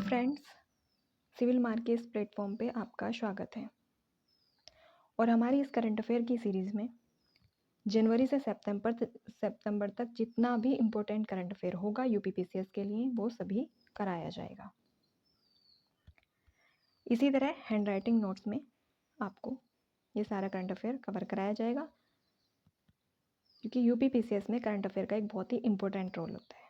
Friends, civil mark के इस platform पे आपका स्वागत है। और हमारी इस करंट अफेयर की सीरीज़ में जनवरी से सितंबर तक जितना भी इम्पोर्टेंट करंट अफेयर होगा यूपीपीसीएस के लिए वो सभी कराया जाएगा। इसी तरह हैंड राइटिंग नोट्स में आपको ये सारा करंट अफेयर कवर कराया जाएगा, क्योंकि यूपीपीसीएस में करंट अफेयर का एक बहुत ही इम्पोर्टेंट रोल होता है।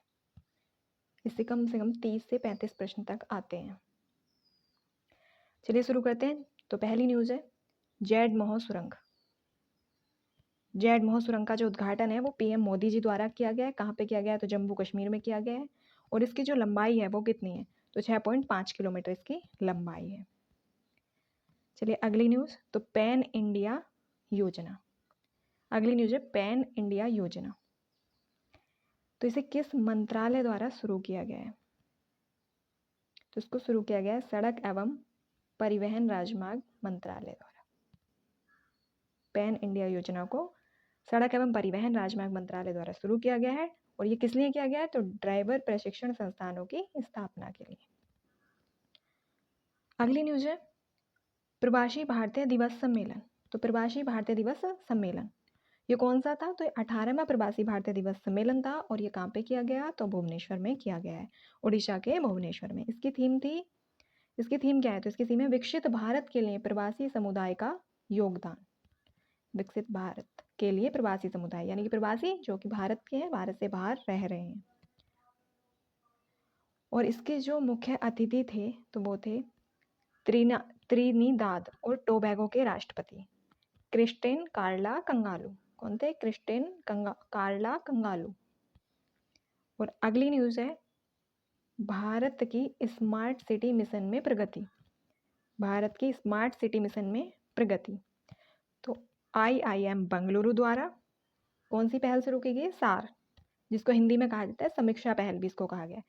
इससे कम 30 से 35 प्रश्न तक आते हैं। चलिए शुरू करते हैं। तो पहली न्यूज़ है जैड मोह सुरंग। जैड मोह सुरंग का जो उद्घाटन है वो पीएम मोदी जी द्वारा किया गया है। कहाँ पे किया गया है? तो जम्मू कश्मीर में किया गया है। और इसकी जो लंबाई है वो कितनी है? तो 6.5 किलोमीटर इसकी लंबाई है। चलिए अगली न्यूज़, तो पैन इंडिया योजना। अगली न्यूज़ है पैन इंडिया योजना। तो इसे किस मंत्रालय द्वारा शुरू किया गया है? तो इसको शुरू किया गया है सड़क एवं परिवहन राजमार्ग मंत्रालय द्वारा। पैन इंडिया योजना को सड़क एवं परिवहन राजमार्ग मंत्रालय द्वारा शुरू किया गया है। और ये किस लिए किया गया है? तो ड्राइवर प्रशिक्षण संस्थानों की स्थापना के लिए। अगली न्यूज है प्रवासी भारतीय दिवस सम्मेलन। तो प्रवासी भारतीय दिवस सम्मेलन ये कौन सा था? तो 18वां प्रवासी भारतीय दिवस सम्मेलन था। और ये कहाँ पे किया गया? तो भुवनेश्वर में किया गया है, उड़ीसा के भुवनेश्वर में। इसकी थीम क्या है? तो इसकी थीम है विकसित भारत के लिए प्रवासी समुदाय का योगदान। विकसित भारत के लिए प्रवासी समुदाय, यानी कि प्रवासी जो कि भारत के हैं, भारत से बाहर रह रहे हैं। और इसके जो मुख्य अतिथि थे तो वो थे त्रिनिदाद और टोबैगो के राष्ट्रपति क्रिस्टिन कार्ला कंगालू। कौन थे? क्रिस्टिन कार्ला कंगालू। और अगली न्यूज है भारत की स्मार्ट सिटी मिशन में प्रगति। भारत की स्मार्ट सिटी मिशन में प्रगति। तो IIM बेंगलुरु द्वारा कौन सी पहल शुरू की गई? सार, जिसको हिंदी में कहा जाता है समीक्षा पहल भी इसको कहा गया है।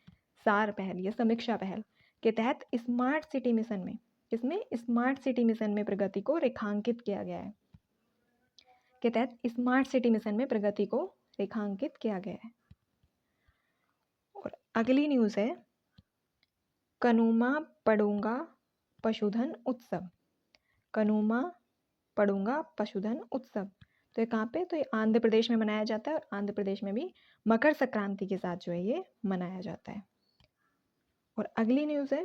सार पहल या समीक्षा पहल के तहत स्मार्ट सिटी मिशन में, इसमें स्मार्ट सिटी मिशन में प्रगति को रेखांकित किया गया है। के तहत स्मार्ट सिटी मिशन में प्रगति को रेखांकित किया गया है। और अगली न्यूज है कनुमा पडुंगा पशुधन उत्सव। कनुमा पडुंगा पशुधन उत्सव तो ये कहाँ पे? तो ये आंध्र प्रदेश में मनाया जाता है। और आंध्र प्रदेश में भी मकर संक्रांति के साथ जो है ये मनाया जाता है। और अगली न्यूज़ है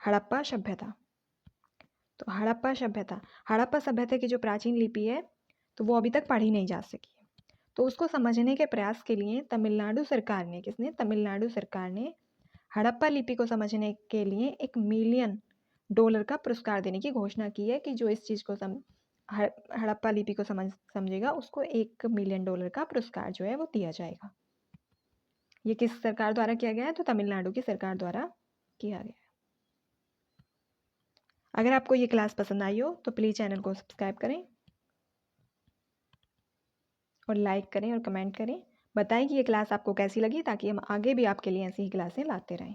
हड़प्पा सभ्यता। तो हड़प्पा सभ्यता की जो प्राचीन लिपि है तो वो अभी तक पढ़ी नहीं जा सकी। तो उसको समझने के प्रयास के लिए तमिलनाडु सरकार ने, किसने? तमिलनाडु सरकार ने हड़प्पा लिपि को समझने के लिए $1 मिलियन का पुरस्कार देने की घोषणा की है कि जो इस चीज़ को हड़प्पा लिपि को समझेगा उसको $1 मिलियन का पुरस्कार जो है वो दिया जाएगा। ये किस सरकार द्वारा किया गया है? तो तमिलनाडु की सरकार द्वारा किया गया है। अगर आपको ये क्लास पसंद आई हो तो प्लीज़ चैनल को सब्सक्राइब करें और लाइक करें और कमेंट करें। बताएं कि ये क्लास आपको कैसी लगी, ताकि हम आगे भी आपके लिए ऐसी ही क्लासें लाते रहें।